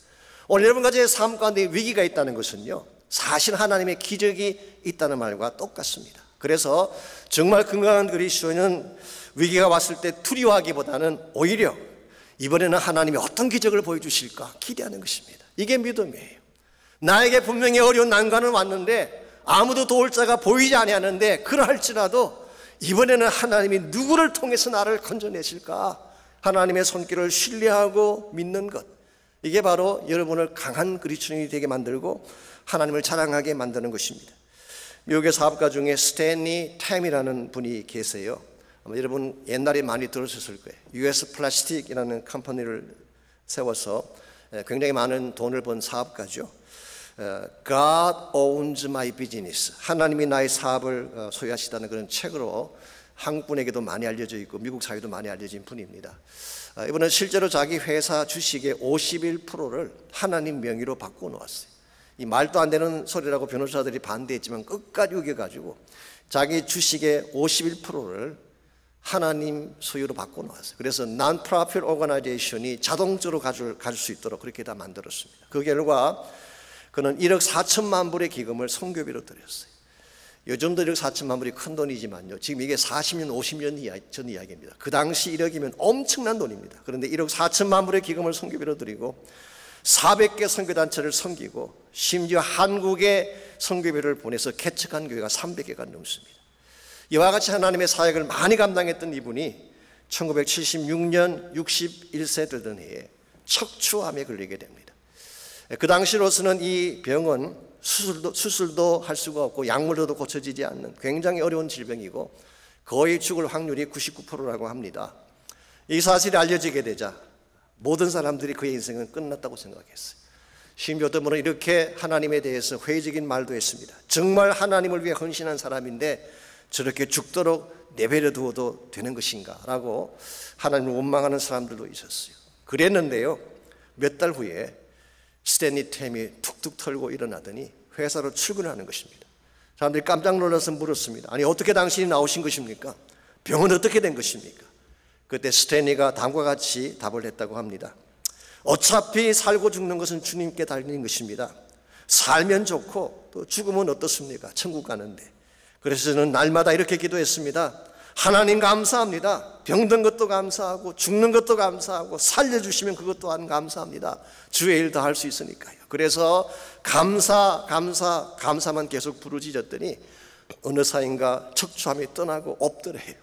오늘 여러분 가정의 삶 가운데 위기가 있다는 것은요, 사실 하나님의 기적이 있다는 말과 똑같습니다. 그래서 정말 건강한 그리스도인은 위기가 왔을 때 두려워하기보다는 오히려 이번에는 하나님이 어떤 기적을 보여주실까 기대하는 것입니다. 이게 믿음이에요. 나에게 분명히 어려운 난관은 왔는데 아무도 도울 자가 보이지 아니하는데 그러할지라도 이번에는 하나님이 누구를 통해서 나를 건져내실까 하나님의 손길을 신뢰하고 믿는 것, 이게 바로 여러분을 강한 그리스도인이 되게 만들고 하나님을 자랑하게 만드는 것입니다. 미국의 사업가 중에 스탠리 템이라는 분이 계세요. 아마 여러분 옛날에 많이 들으셨을 거예요. US 플라스틱이라는 컴퍼니를 세워서 굉장히 많은 돈을 번 사업가죠. God owns my business. 하나님이 나의 사업을 소유하시다는 그런 책으로 한국 분에게도 많이 알려져 있고 미국 사회도 많이 알려진 분입니다. 이번에 실제로 자기 회사 주식의 51%를 하나님 명의로 바꿔놓았어요. 이 말도 안 되는 소리라고 변호사들이 반대했지만 끝까지 우겨가지고 자기 주식의 51%를 하나님 소유로 바꿔놓았어요. 그래서 non-profit organization이 자동적으로 가질 수 있도록 그렇게 다 만들었습니다. 그 결과 그는 1억 4천만 불의 기금을 선교비로 드렸어요. 요즘도 1억 4천만 불이 큰 돈이지만요, 지금 이게 40년, 50년 전 이야기입니다. 그 당시 1억이면 엄청난 돈입니다. 그런데 1억 4천만 불의 기금을 선교비로 드리고 400개 선교단체를 섬기고 심지어 한국에 선교비를 보내서 개척한 교회가 300개가 넘습니다. 이와 같이 하나님의 사역을 많이 감당했던 이분이 1976년 61세 되던 해에 척추암에 걸리게 됩니다. 그 당시로서는 이 병은 수술도 할 수가 없고 약물로도 고쳐지지 않는 굉장히 어려운 질병이고 거의 죽을 확률이 99%라고 합니다. 이 사실이 알려지게 되자 모든 사람들이 그의 인생은 끝났다고 생각했어요. 심지어 어떤 분은 이렇게 하나님에 대해서 회의적인 말도 했습니다. 정말 하나님을 위해 헌신한 사람인데 저렇게 죽도록 내버려 두어도 되는 것인가 라고 하나님을 원망하는 사람들도 있었어요. 그랬는데요, 몇 달 후에 스탠리 템이 툭툭 털고 일어나더니 회사로 출근하는 것입니다. 사람들이 깜짝 놀라서 물었습니다. 아니, 어떻게 당신이 나오신 것입니까? 병은 어떻게 된 것입니까? 그때 스탠리가 다음과 같이 답을 했다고 합니다. 어차피 살고 죽는 것은 주님께 달린 것입니다. 살면 좋고 또 죽으면 어떻습니까? 천국 가는데. 그래서 저는 날마다 이렇게 기도했습니다. 하나님 감사합니다. 병든 것도 감사하고 죽는 것도 감사하고 살려주시면 그것 또한 감사합니다. 주의 일 더 할 수 있으니까요. 그래서 감사만 계속 부르짖었더니 어느 사이인가 척추함이 떠나고 엎드려요.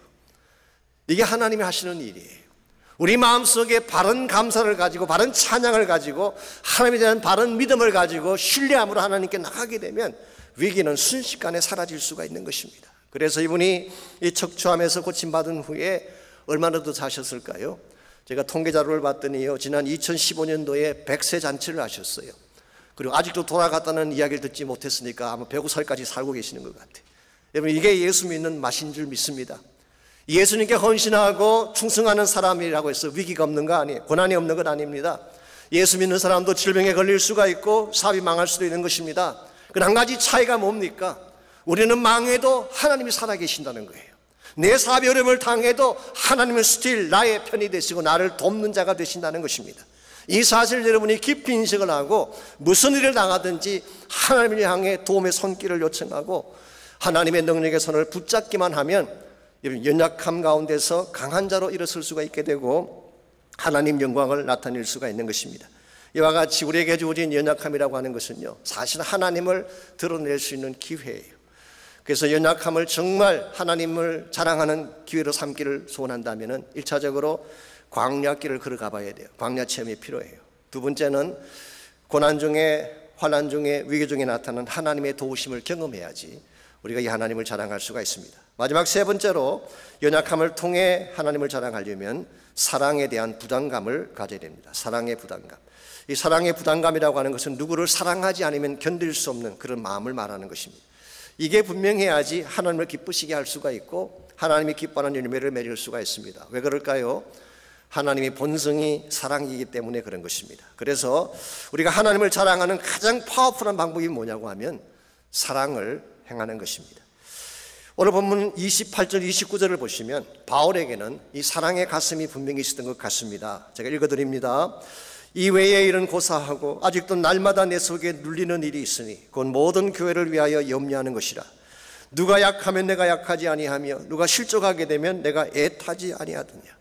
이게 하나님이 하시는 일이에요. 우리 마음속에 바른 감사를 가지고 바른 찬양을 가지고 하나님에 대한 바른 믿음을 가지고 신뢰함으로 하나님께 나가게 되면 위기는 순식간에 사라질 수가 있는 것입니다. 그래서 이분이 이 척추암에서 고침받은 후에 얼마나 더 사셨을까요? 제가 통계 자료를 봤더니요, 지난 2015년도에 100세 잔치를 하셨어요. 그리고 아직도 돌아갔다는 이야기를 듣지 못했으니까 아마 105살까지 살고 계시는 것 같아요. 여러분, 이게 예수 믿는 맛인 줄 믿습니다. 예수님께 헌신하고 충성하는 사람이라고 해서 위기가 없는 거 아니에요. 고난이 없는 것 아닙니다. 예수 믿는 사람도 질병에 걸릴 수가 있고 사업이 망할 수도 있는 것입니다. 그 한 가지 차이가 뭡니까? 우리는 망해도 하나님이 살아계신다는 거예요. 내 사업이 어려움을 당해도 하나님은 스틸 나의 편이 되시고 나를 돕는 자가 되신다는 것입니다. 이 사실 여러분이 깊이 인식을 하고 무슨 일을 당하든지 하나님을 향해 도움의 손길을 요청하고 하나님의 능력의 손을 붙잡기만 하면 연약함 가운데서 강한 자로 일어설 수가 있게 되고 하나님 영광을 나타낼 수가 있는 것입니다. 이와 같이 우리에게 주어진 연약함이라고 하는 것은요, 사실 하나님을 드러낼 수 있는 기회예요. 그래서 연약함을 정말 하나님을 자랑하는 기회로 삼기를 소원한다면 1차적으로 광야길을 걸어가 봐야 돼요. 광야 체험이 필요해요. 두 번째는 고난 중에, 환난 중에, 위기 중에 나타나는 하나님의 도우심을 경험해야지 우리가 이 하나님을 자랑할 수가 있습니다. 마지막 세 번째로 연약함을 통해 하나님을 자랑하려면 사랑에 대한 부담감을 가져야 됩니다. 사랑의 부담감. 이 사랑의 부담감이라고 하는 것은 누구를 사랑하지 않으면 견딜 수 없는 그런 마음을 말하는 것입니다. 이게 분명해야지 하나님을 기쁘시게 할 수가 있고 하나님이 기뻐하는 열매를 맺을 수가 있습니다. 왜 그럴까요? 하나님의 본성이 사랑이기 때문에 그런 것입니다. 그래서 우리가 하나님을 자랑하는 가장 파워풀한 방법이 뭐냐고 하면 사랑을 행하는 것입니다. 오늘 본문 28절 29절을 보시면 바울에게는 이 사랑의 가슴이 분명히 있었던 것 같습니다. 제가 읽어드립니다. 이 외의 일은 고사하고 아직도 날마다 내 속에 눌리는 일이 있으니 곧 모든 교회를 위하여 염려하는 것이라. 누가 약하면 내가 약하지 아니하며 누가 실족하게 되면 내가 애타지 아니하더냐.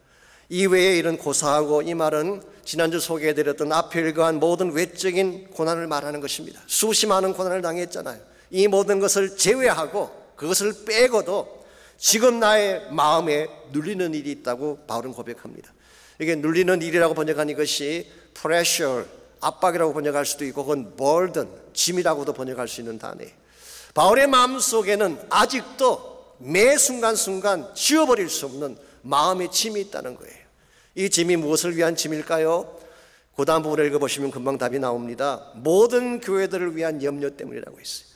이 외의 일은 고사하고, 이 말은 지난주 소개해드렸던 앞에 읽어한 모든 외적인 고난을 말하는 것입니다. 수시 많은 고난을 당했잖아요. 이 모든 것을 제외하고 그것을 빼고도 지금 나의 마음에 눌리는 일이 있다고 바울은 고백합니다. 이게 눌리는 일이라고 번역한 이것이 pressure, 압박이라고 번역할 수도 있고 그건 burden, 짐이라고도 번역할 수 있는 단어예요. 바울의 마음속에는 아직도 매 순간순간 지워버릴 수 없는 마음의 짐이 있다는 거예요. 이 짐이 무엇을 위한 짐일까요? 그 다음 부분을 읽어보시면 금방 답이 나옵니다. 모든 교회들을 위한 염려 때문이라고 했어요.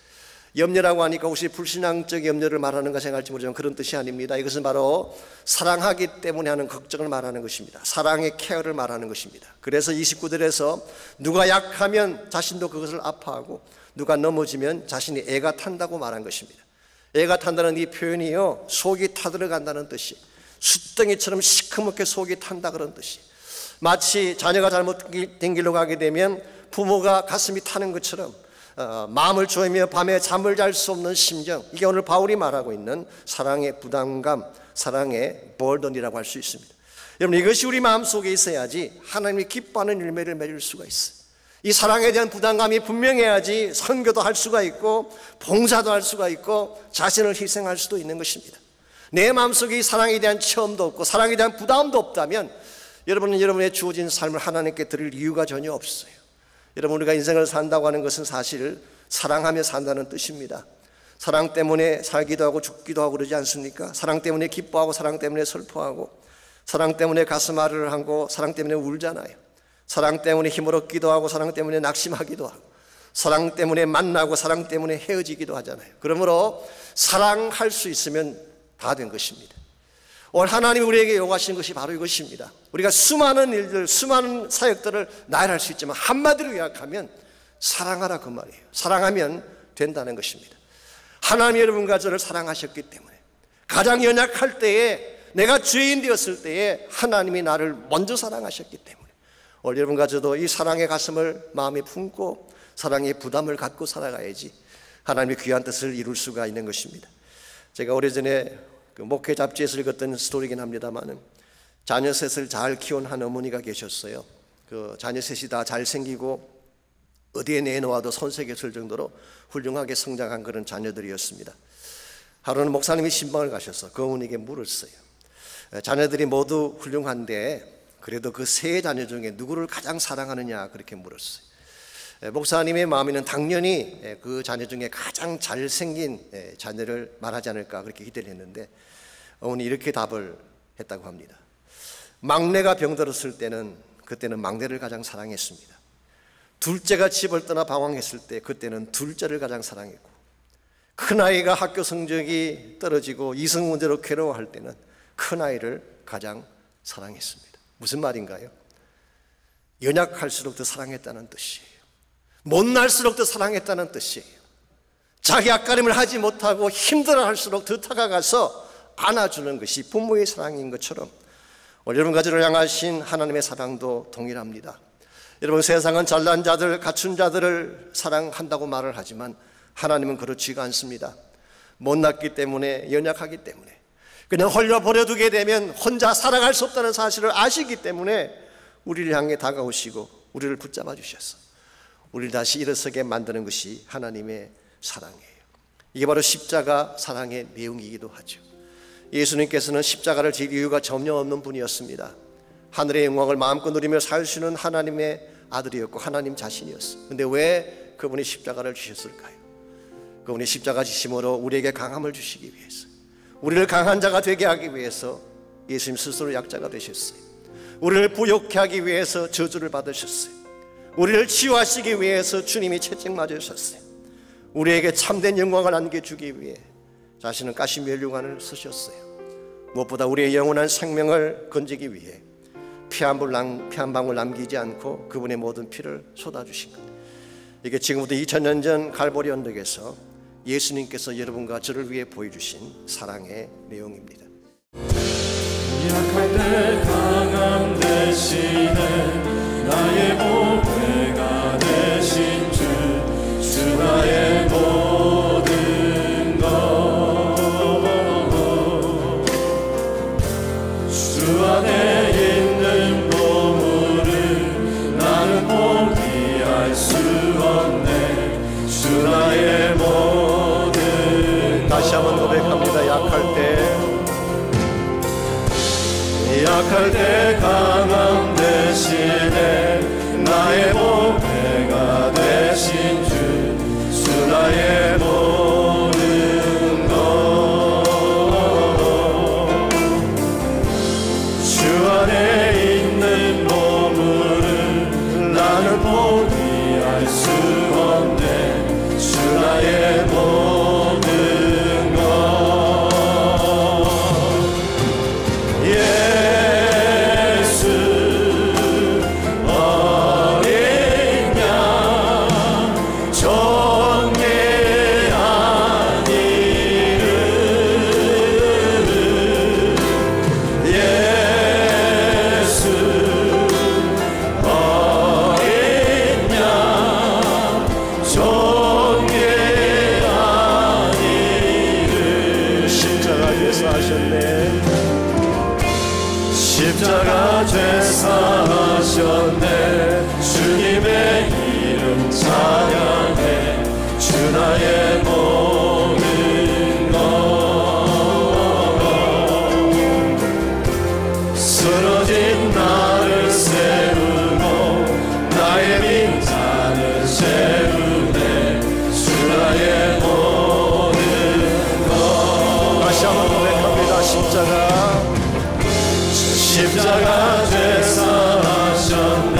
염려라고 하니까 혹시 불신앙적 염려를 말하는가 생각할지 모르지만 그런 뜻이 아닙니다. 이것은 바로 사랑하기 때문에 하는 걱정을 말하는 것입니다. 사랑의 케어를 말하는 것입니다. 그래서 29절에서 누가 약하면 자신도 그것을 아파하고 누가 넘어지면 자신이 애가 탄다고 말한 것입니다. 애가 탄다는 이 표현이요, 속이 타들어간다는 뜻이, 숫덩이처럼 시커멓게 속이 탄다 그런 뜻이, 마치 자녀가 잘못된 길로 가게 되면 부모가 가슴이 타는 것처럼 마음을 조이며 밤에 잠을 잘 수 없는 심정, 이게 오늘 바울이 말하고 있는 사랑의 부담감, 사랑의 burden이라고 할 수 있습니다. 여러분, 이것이 우리 마음속에 있어야지 하나님이 기뻐하는 열매를 맺을 수가 있어요. 이 사랑에 대한 부담감이 분명해야지 선교도 할 수가 있고 봉사도 할 수가 있고 자신을 희생할 수도 있는 것입니다. 내 마음속에 이 사랑에 대한 체험도 없고 사랑에 대한 부담도 없다면 여러분은 여러분의 주어진 삶을 하나님께 드릴 이유가 전혀 없어요. 여러분, 우리가 인생을 산다고 하는 것은 사실 사랑하며 산다는 뜻입니다. 사랑 때문에 살기도 하고 죽기도 하고 그러지 않습니까? 사랑 때문에 기뻐하고 사랑 때문에 슬퍼하고 사랑 때문에 가슴 아리를 하고 사랑 때문에 울잖아요. 사랑 때문에 힘을 얻기도 하고 사랑 때문에 낙심하기도 하고 사랑 때문에 만나고 사랑 때문에 헤어지기도 하잖아요. 그러므로 사랑할 수 있으면 다 된 것입니다. 오늘 하나님이 우리에게 요구하시는 것이 바로 이것입니다. 우리가 수많은 일들, 수많은 사역들을 나열할 수 있지만 한마디로 요약하면 사랑하라 그 말이에요. 사랑하면 된다는 것입니다. 하나님이 여러분과 저를 사랑하셨기 때문에 가장 연약할 때에, 내가 죄인 되었을 때에 하나님이 나를 먼저 사랑하셨기 때문에 오늘 여러분과 저도 이 사랑의 가슴을 마음에 품고 사랑의 부담을 갖고 살아가야지 하나님의 귀한 뜻을 이룰 수가 있는 것입니다. 제가 오래전에 그 목회 잡지에서 읽었던 스토리긴 합니다만, 자녀 셋을 잘 키운 한 어머니가 계셨어요. 그 자녀 셋이 다 잘생기고 어디에 내놓아도 손색이 없을 정도로 훌륭하게 성장한 그런 자녀들이었습니다. 하루는 목사님이 신방을 가셔서 그 어머니에게 물었어요. 자녀들이 모두 훌륭한데 그래도 그 세 자녀 중에 누구를 가장 사랑하느냐 그렇게 물었어요. 목사님의 마음에는 당연히 그 자녀 중에 가장 잘생긴 자녀를 말하지 않을까 그렇게 기대를 했는데 어머니 이렇게 답을 했다고 합니다. 막내가 병들었을 때는 그때는 막내를 가장 사랑했습니다. 둘째가 집을 떠나 방황했을 때 그때는 둘째를 가장 사랑했고, 큰아이가 학교 성적이 떨어지고 이성 문제로 괴로워할 때는 큰아이를 가장 사랑했습니다. 무슨 말인가요? 연약할수록 더 사랑했다는 뜻이에요. 못날수록 더 사랑했다는 뜻이에요. 자기 앞가림을 하지 못하고 힘들어할수록 더 다가가서 안아주는 것이 부모의 사랑인 것처럼 오늘 여러분과 저를 향하신 하나님의 사랑도 동일합니다. 여러분, 세상은 잘난 자들, 갖춘 자들을 사랑한다고 말을 하지만 하나님은 그렇지가 않습니다. 못났기 때문에, 연약하기 때문에, 그냥 홀려 버려두게 되면 혼자 살아갈 수 없다는 사실을 아시기 때문에 우리를 향해 다가오시고 우리를 붙잡아 주셔서 우리를 다시 일어서게 만드는 것이 하나님의 사랑이에요. 이게 바로 십자가 사랑의 내용이기도 하죠. 예수님께서는 십자가를 질 이유가 전혀 없는 분이었습니다. 하늘의 영광을 마음껏 누리며 살 수 있는 하나님의 아들이었고 하나님 자신이었어요. 그런데 왜 그분이 십자가를 주셨을까요? 그분이 십자가 지심으로 우리에게 강함을 주시기 위해서, 우리를 강한 자가 되게 하기 위해서 예수님 스스로 약자가 되셨어요. 우리를 부욕케 하기 위해서 저주를 받으셨어요. 우리를 치유하시기 위해서 주님이 채찍 맞으셨어요. 우리에게 참된 영광을 안겨주기 위해 자신은 가시면류관을 쓰셨어요. 무엇보다 우리의 영원한 생명을 건지기 위해 피 한 방울 남기지 않고 그분의 모든 피를 쏟아주신 것. 이게 지금부터 2000년 전 갈보리 언덕에서 예수님께서 여러분과 저를 위해 보여주신 사랑의 내용입니다. 약할 때 강함 되시네 나의 보배가 되신 주 나의 모든 것 주 안에 있는 보물을 나는 포기할 수 없네 주 나의 모든 것. 다시 한번 고백합니다. 약할 때 강함 되시네 나의 보배가 되신 주 나의 모든 것 주 안에 있는 보물을 나는 포기할 수 없네 주 나의 모든 것. 십자가 죄사하셨네 주님의 이름 찬양해 주 나의 모든 것 쓰러진 나를 세우고 나의 빈잔을 채우네 주 나의 모든 것. 다시 한번 고백합니다. 십자가 십자가 죄사하셨네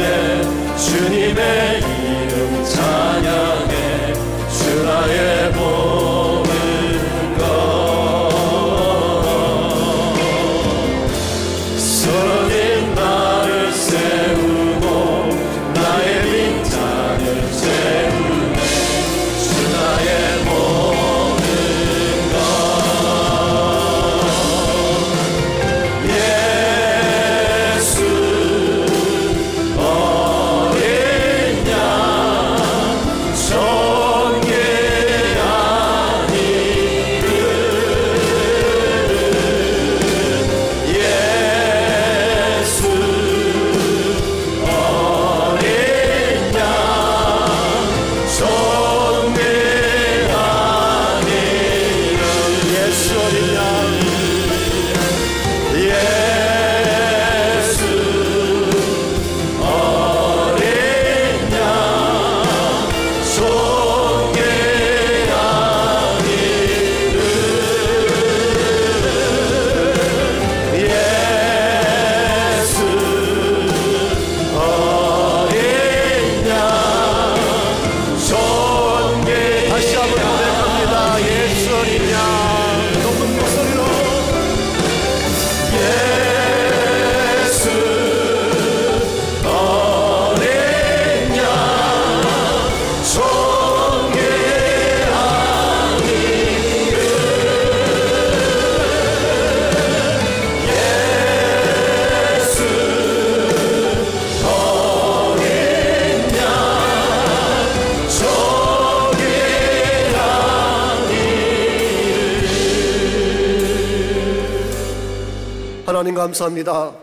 하나님 감사합니다.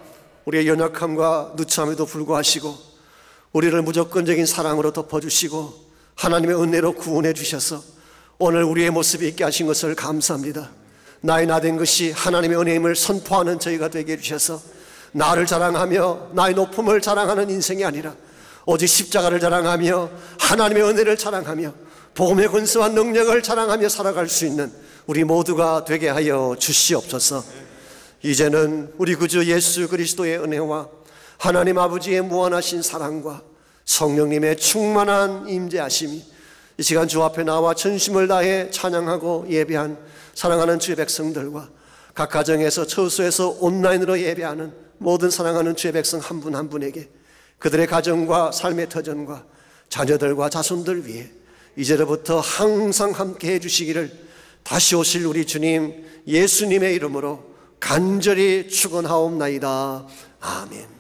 우리의 연약함과 누참에도 불구하시고 우리를 무조건적인 사랑으로 덮어주시고 하나님의 은혜로 구원해 주셔서 오늘 우리의 모습이 있게 하신 것을 감사합니다. 나의 나된 것이 하나님의 은혜임을 선포하는 저희가 되게 해주셔서 나를 자랑하며 나의 높음을 자랑하는 인생이 아니라 오직 십자가를 자랑하며 하나님의 은혜를 자랑하며 복음의 권세와 능력을 자랑하며 살아갈 수 있는 우리 모두가 되게 하여 주시옵소서. 이제는 우리 구주 예수 그리스도의 은혜와 하나님 아버지의 무한하신 사랑과 성령님의 충만한 임재하심이 이 시간 주 앞에 나와 전심을 다해 찬양하고 예배한 사랑하는 주의 백성들과 각 가정에서 처소에서 온라인으로 예배하는 모든 사랑하는 주의 백성 한 분 한 분에게 그들의 가정과 삶의 터전과 자녀들과 자손들 위해 이제로부터 항상 함께 해주시기를 다시 오실 우리 주님 예수님의 이름으로 간절히 축원하옵나이다. 아멘.